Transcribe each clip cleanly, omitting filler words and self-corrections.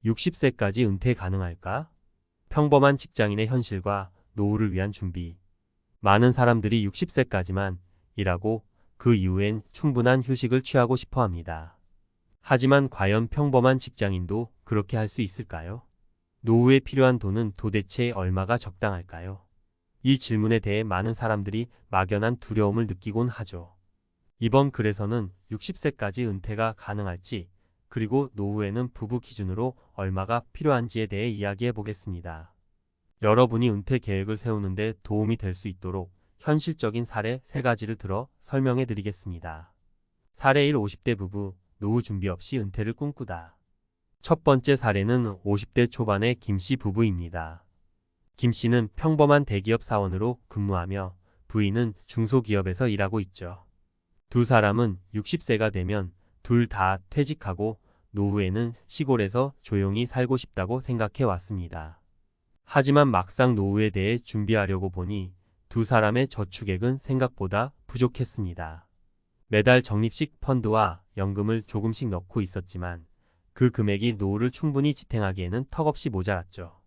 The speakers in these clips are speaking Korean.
60세까지 은퇴 가능할까? 평범한 직장인의 현실과 노후를 위한 준비. 많은 사람들이 60세까지만 일하고 그 이후엔 충분한 휴식을 취하고 싶어 합니다. 하지만 과연 평범한 직장인도 그렇게 할 수 있을까요? 노후에 필요한 돈은 도대체 얼마가 적당할까요? 이 질문에 대해 많은 사람들이 막연한 두려움을 느끼곤 하죠. 이번 글에서는 60세까지 은퇴가 가능할지, 그리고 노후에는 부부 기준으로 얼마가 필요한지에 대해 이야기해 보겠습니다. 여러분이 은퇴 계획을 세우는데 도움이 될 수 있도록 현실적인 사례 3가지를 들어 설명해 드리겠습니다. 사례 1. 50대 부부, 노후 준비 없이 은퇴를 꿈꾸다. 첫 번째 사례는 50대 초반의 김씨 부부입니다. 김씨는 평범한 대기업 사원으로 근무하며 부인은 중소기업에서 일하고 있죠. 두 사람은 60세가 되면 둘 다 퇴직하고 노후에는 시골에서 조용히 살고 싶다고 생각해 왔습니다. 하지만 막상 노후에 대해 준비하려고 보니 두 사람의 저축액은 생각보다 부족했습니다. 매달 적립식 펀드와 연금을 조금씩 넣고 있었지만 그 금액이 노후를 충분히 지탱하기에는 턱없이 모자랐죠.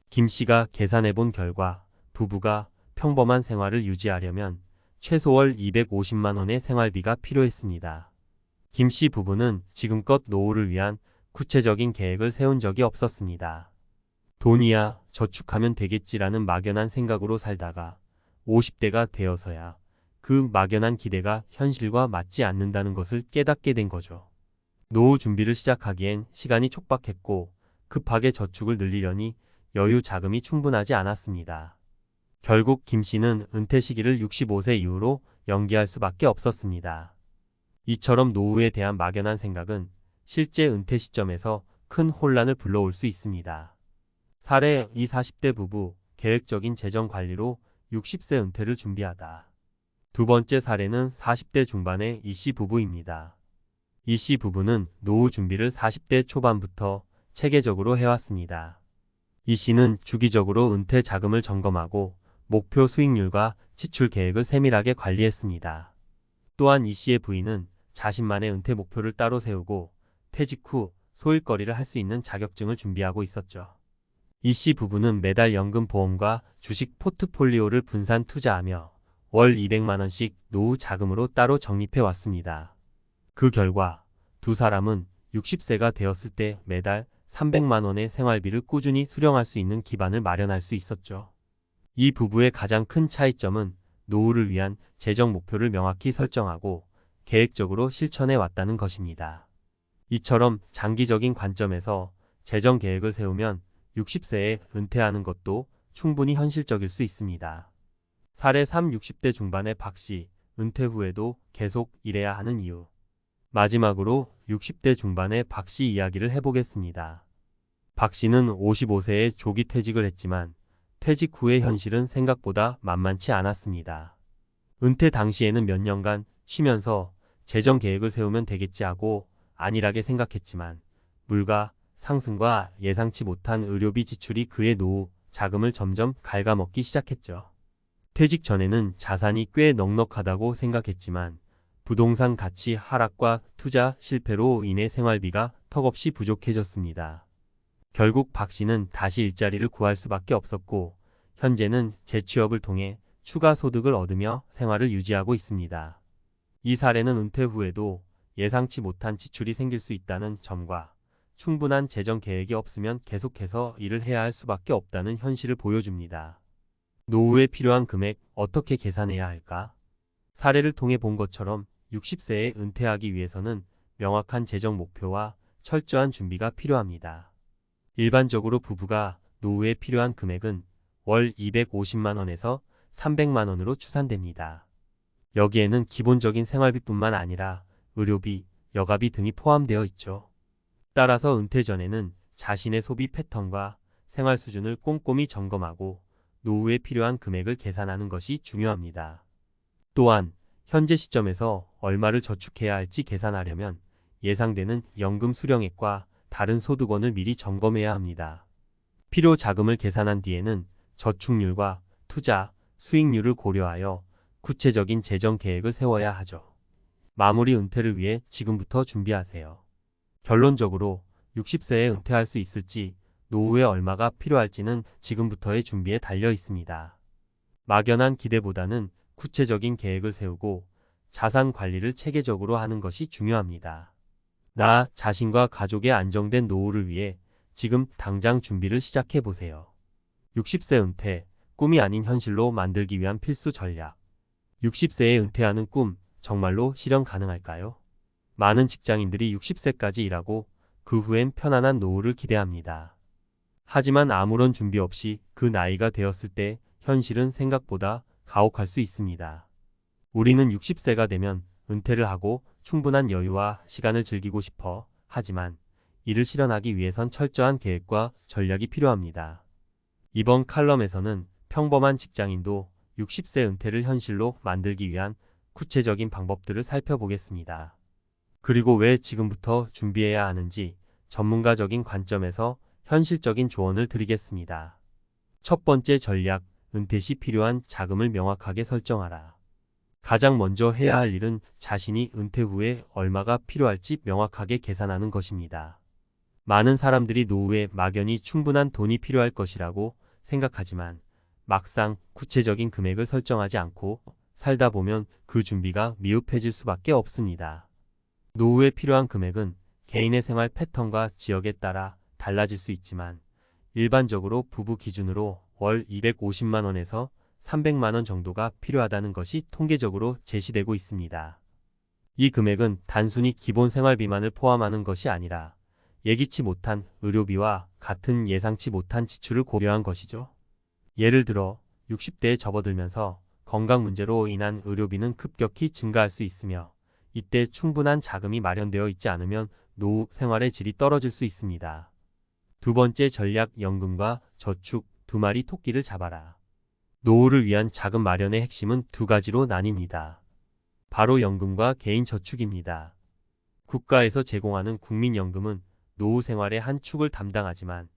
김 씨가 계산해 본 결과 부부가 평범한 생활을 유지하려면 최소 월 250만 원의 생활비가 필요했습니다. 김 씨 부부는 지금껏 노후를 위한 구체적인 계획을 세운 적이 없었습니다. 돈이야 저축하면 되겠지라는 막연한 생각으로 살다가 50대가 되어서야 그 막연한 기대가 현실과 맞지 않는다는 것을 깨닫게 된 거죠. 노후 준비를 시작하기엔 시간이 촉박했고 급하게 저축을 늘리려니 여유 자금이 충분하지 않았습니다. 결국 김 씨는 은퇴 시기를 65세 이후로 연기할 수밖에 없었습니다. 이처럼 노후에 대한 막연한 생각은 실제 은퇴 시점에서 큰 혼란을 불러올 수 있습니다. 사례 2. 40대 부부, 계획적인 재정 관리로 60세 은퇴를 준비하다. 두 번째 사례는 40대 중반의 이씨 부부입니다. 이씨 부부는 노후 준비를 40대 초반부터 체계적으로 해왔습니다. 이씨는 주기적으로 은퇴 자금을 점검하고 목표 수익률과 지출 계획을 세밀하게 관리했습니다. 또한 이씨의 부인은 자신만의 은퇴 목표를 따로 세우고 퇴직 후 소일거리를 할 수 있는 자격증을 준비하고 있었죠. 이씨 부부는 매달 연금 보험과 주식 포트폴리오를 분산 투자하며 월 200만 원씩 노후 자금으로 따로 적립해 왔습니다. 그 결과 두 사람은 60세가 되었을 때 매달 300만 원의 생활비를 꾸준히 수령할 수 있는 기반을 마련할 수 있었죠. 이 부부의 가장 큰 차이점은 노후를 위한 재정 목표를 명확히 설정하고 계획적으로 실천해 왔다는 것입니다. 이처럼 장기적인 관점에서 재정 계획을 세우면 60세에 은퇴하는 것도 충분히 현실적일 수 있습니다. 사례 3. 60대 중반의 박씨, 은퇴 후에도 계속 일해야 하는 이유. 마지막으로 60대 중반의 박씨 이야기를 해보겠습니다. 박씨는 55세에 조기 퇴직을 했지만 퇴직 후의 현실은 생각보다 만만치 않았습니다. 은퇴 당시에는 몇 년간 쉬면서 재정 계획을 세우면 되겠지 하고 안일하게 생각했지만 물가 상승과 예상치 못한 의료비 지출이 그의 노후 자금을 점점 갉아먹기 시작했죠. 퇴직 전에는 자산이 꽤 넉넉하다고 생각했지만 부동산 가치 하락과 투자 실패로 인해 생활비가 턱없이 부족해졌습니다. 결국 박 씨는 다시 일자리를 구할 수밖에 없었고 현재는 재취업을 통해 추가 소득을 얻으며 생활을 유지하고 있습니다. 이 사례는 은퇴 후에도 예상치 못한 지출이 생길 수 있다는 점과 충분한 재정 계획이 없으면 계속해서 일을 해야 할 수밖에 없다는 현실을 보여줍니다. 노후에 필요한 금액 어떻게 계산해야 할까? 사례를 통해 본 것처럼 60세에 은퇴하기 위해서는 명확한 재정 목표와 철저한 준비가 필요합니다. 일반적으로 부부가 노후에 필요한 금액은 월 250만 원에서 300만 원으로 추산됩니다. 여기에는 기본적인 생활비뿐만 아니라 의료비, 여가비 등이 포함되어 있죠. 따라서 은퇴 전에는 자신의 소비 패턴과 생활 수준을 꼼꼼히 점검하고 노후에 필요한 금액을 계산하는 것이 중요합니다. 또한 현재 시점에서 얼마를 저축해야 할지 계산하려면 예상되는 연금 수령액과 다른 소득원을 미리 점검해야 합니다. 필요 자금을 계산한 뒤에는 저축률과 투자, 수익률을 고려하여 구체적인 재정 계획을 세워야 하죠. 마무리 은퇴를 위해 지금부터 준비하세요. 결론적으로 60세에 은퇴할 수 있을지, 노후에 얼마가 필요할지는 지금부터의 준비에 달려 있습니다. 막연한 기대보다는 구체적인 계획을 세우고 자산 관리를 체계적으로 하는 것이 중요합니다. 나 자신과 가족의 안정된 노후를 위해 지금 당장 준비를 시작해 보세요. 60세 은퇴, 꿈이 아닌 현실로 만들기 위한 필수 전략. 60세에 은퇴하는 꿈, 정말로 실현 가능할까요? 많은 직장인들이 60세까지 일하고 그 후엔 편안한 노후를 기대합니다. 하지만 아무런 준비 없이 그 나이가 되었을 때 현실은 생각보다 가혹할 수 있습니다. 우리는 60세가 되면 은퇴를 하고 충분한 여유와 시간을 즐기고 싶어 하지만 이를 실현하기 위해선 철저한 계획과 전략이 필요합니다. 이번 칼럼에서는 평범한 직장인도 60세 은퇴를 현실로 만들기 위한 구체적인 방법들을 살펴보겠습니다. 그리고 왜 지금부터 준비해야 하는지 전문가적인 관점에서 현실적인 조언을 드리겠습니다. 첫 번째 전략, 은퇴 시 필요한 자금을 명확하게 설정하라. 가장 먼저 해야 할 일은 자신이 은퇴 후에 얼마가 필요할지 명확하게 계산하는 것입니다. 많은 사람들이 노후에 막연히 충분한 돈이 필요할 것이라고 생각하지만 막상 구체적인 금액을 설정하지 않고 살다 보면 그 준비가 미흡해질 수밖에 없습니다. 노후에 필요한 금액은 개인의 생활 패턴과 지역에 따라 달라질 수 있지만 일반적으로 부부 기준으로 월 250만 원에서 300만 원 정도가 필요하다는 것이 통계적으로 제시되고 있습니다. 이 금액은 단순히 기본 생활비만을 포함하는 것이 아니라 예기치 못한 의료비와 같은 예상치 못한 지출을 고려한 것이죠. 예를 들어 60대에 접어들면서 건강 문제로 인한 의료비는 급격히 증가할 수 있으며 이때 충분한 자금이 마련되어 있지 않으면 노후 생활의 질이 떨어질 수 있습니다. 두 번째 전략, 연금과 저축, 두 마리 토끼를 잡아라. 노후를 위한 자금 마련의 핵심은 두 가지로 나뉩니다. 바로 연금과 개인 저축입니다. 국가에서 제공하는 국민연금은 노후 생활의 한 축을 담당하지만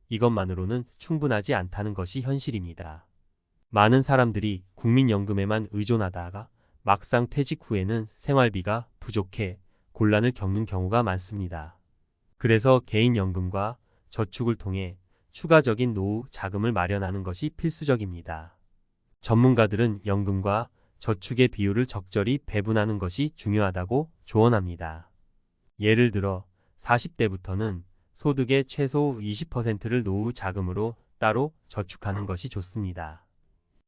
이것만으로는 충분하지 않다는 것이 현실입니다. 많은 사람들이 국민연금에만 의존하다가 막상 퇴직 후에는 생활비가 부족해 곤란을 겪는 경우가 많습니다. 그래서 개인연금과 저축을 통해 추가적인 노후 자금을 마련하는 것이 필수적입니다. 전문가들은 연금과 저축의 비율을 적절히 배분하는 것이 중요하다고 조언합니다. 예를 들어 40대부터는 소득의 최소 20%를 노후 자금으로 따로 저축하는 것이 좋습니다.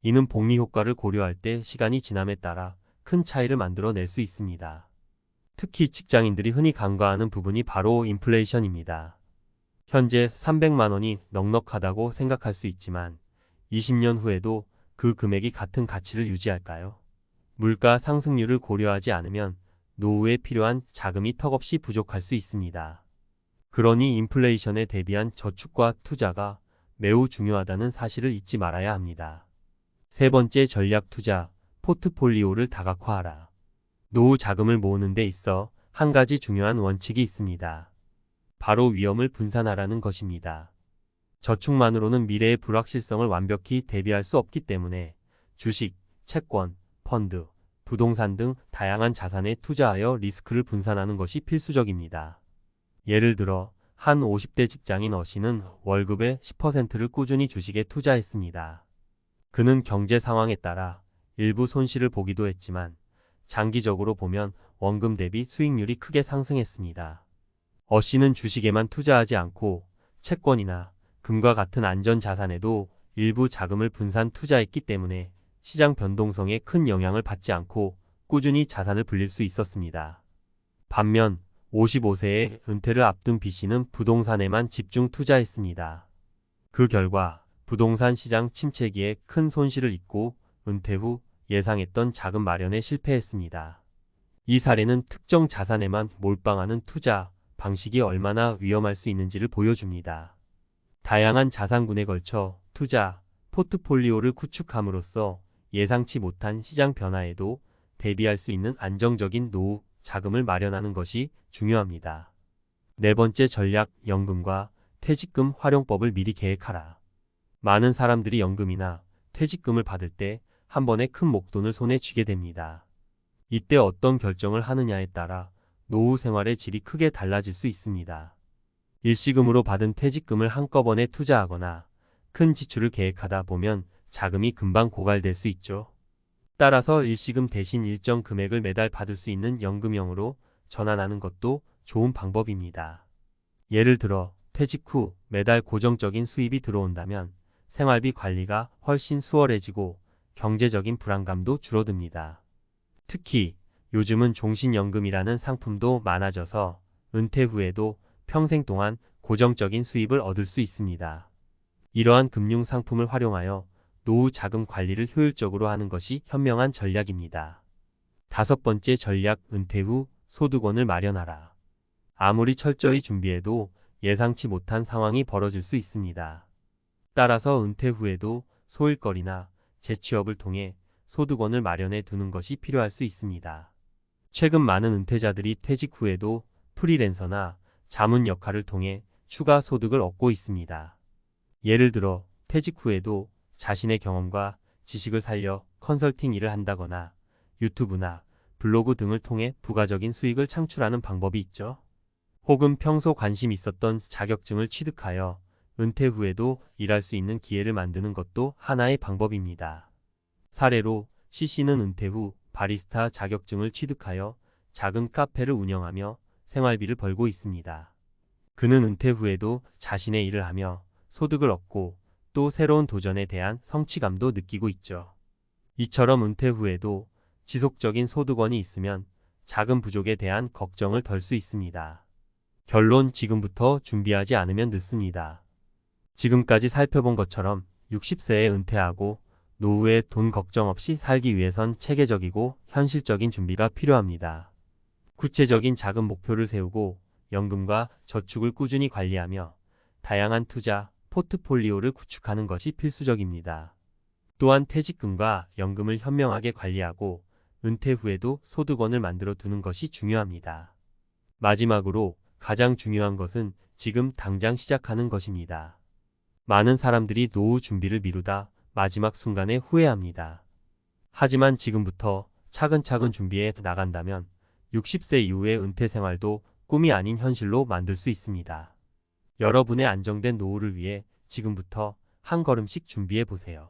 이는 복리 효과를 고려할 때 시간이 지남에 따라 큰 차이를 만들어낼 수 있습니다. 특히 직장인들이 흔히 간과하는 부분이 바로 인플레이션입니다. 현재 300만 원이 넉넉하다고 생각할 수 있지만 20년 후에도 그 금액이 같은 가치를 유지할까요? 물가 상승률을 고려하지 않으면 노후에 필요한 자금이 턱없이 부족할 수 있습니다. 그러니 인플레이션에 대비한 저축과 투자가 매우 중요하다는 사실을 잊지 말아야 합니다. 세 번째 전략, 투자, 포트폴리오를 다각화하라. 노후 자금을 모으는 데 있어 한 가지 중요한 원칙이 있습니다. 바로 위험을 분산하라는 것입니다. 저축만으로는 미래의 불확실성을 완벽히 대비할 수 없기 때문에 주식, 채권, 펀드, 부동산 등 다양한 자산에 투자하여 리스크를 분산하는 것이 필수적입니다. 예를 들어 한 50대 직장인 어씨는 월급의 10%를 꾸준히 주식에 투자했습니다. 그는 경제 상황에 따라 일부 손실을 보기도 했지만 장기적으로 보면 원금 대비 수익률이 크게 상승했습니다. 어씨는 주식에만 투자하지 않고 채권이나 금과 같은 안전자산에도 일부 자금을 분산 투자했기 때문에 시장 변동성에 큰 영향을 받지 않고 꾸준히 자산을 불릴 수 있었습니다. 반면 55세에 은퇴를 앞둔 B씨는 부동산에만 집중 투자했습니다. 그 결과 부동산 시장 침체기에 큰 손실을 입고 은퇴 후 예상했던 자금 마련에 실패했습니다. 이 사례는 특정 자산에만 몰빵하는 투자 방식이 얼마나 위험할 수 있는지를 보여줍니다. 다양한 자산군에 걸쳐 투자, 포트폴리오를 구축함으로써 예상치 못한 시장 변화에도 대비할 수 있는 안정적인 노후 자금을 마련하는 것이 중요합니다. 네 번째 전략, 연금과 퇴직금 활용법을 미리 계획하라. 많은 사람들이 연금이나 퇴직금을 받을 때 한 번에 큰 목돈을 손에 쥐게 됩니다. 이때 어떤 결정을 하느냐에 따라 노후 생활의 질이 크게 달라질 수 있습니다. 일시금으로 받은 퇴직금을 한꺼번에 투자하거나 큰 지출을 계획하다 보면 자금이 금방 고갈될 수 있죠. 따라서 일시금 대신 일정 금액을 매달 받을 수 있는 연금형으로 전환하는 것도 좋은 방법입니다. 예를 들어 퇴직 후 매달 고정적인 수입이 들어온다면 생활비 관리가 훨씬 수월해지고 경제적인 불안감도 줄어듭니다. 특히 요즘은 종신연금이라는 상품도 많아져서 은퇴 후에도 평생 동안 고정적인 수입을 얻을 수 있습니다. 이러한 금융 상품을 활용하여 노후 자금 관리를 효율적으로 하는 것이 현명한 전략입니다. 다섯 번째 전략, 은퇴 후 소득원을 마련하라. 아무리 철저히 준비해도 예상치 못한 상황이 벌어질 수 있습니다. 따라서 은퇴 후에도 소일거리나 재취업을 통해 소득원을 마련해 두는 것이 필요할 수 있습니다. 최근 많은 은퇴자들이 퇴직 후에도 프리랜서나 자문 역할을 통해 추가 소득을 얻고 있습니다. 예를 들어 퇴직 후에도 자신의 경험과 지식을 살려 컨설팅 일을 한다거나 유튜브나 블로그 등을 통해 부가적인 수익을 창출하는 방법이 있죠. 혹은 평소 관심 있었던 자격증을 취득하여 은퇴 후에도 일할 수 있는 기회를 만드는 것도 하나의 방법입니다. 사례로 CC는 은퇴 후 바리스타 자격증을 취득하여 작은 카페를 운영하며 생활비를 벌고 있습니다. 그는 은퇴 후에도 자신의 일을 하며 소득을 얻고 또 새로운 도전에 대한 성취감도 느끼고 있죠. 이처럼 은퇴 후에도 지속적인 소득원이 있으면 자금 부족에 대한 걱정을 덜 수 있습니다. 결론, 지금부터 준비하지 않으면 늦습니다. 지금까지 살펴본 것처럼 60세에 은퇴하고 노후에 돈 걱정 없이 살기 위해선 체계적이고 현실적인 준비가 필요합니다. 구체적인 자금 목표를 세우고 연금과 저축을 꾸준히 관리하며 다양한 투자, 포트폴리오를 구축하는 것이 필수적입니다. 또한 퇴직금과 연금을 현명하게 관리하고 은퇴 후에도 소득원을 만들어 두는 것이 중요합니다. 마지막으로 가장 중요한 것은 지금 당장 시작하는 것입니다. 많은 사람들이 노후 준비를 미루다 마지막 순간에 후회합니다. 하지만 지금부터 차근차근 준비해 나간다면 60세 이후의 은퇴 생활도 꿈이 아닌 현실로 만들 수 있습니다. 여러분의 안정된 노후를 위해 지금부터 한 걸음씩 준비해 보세요.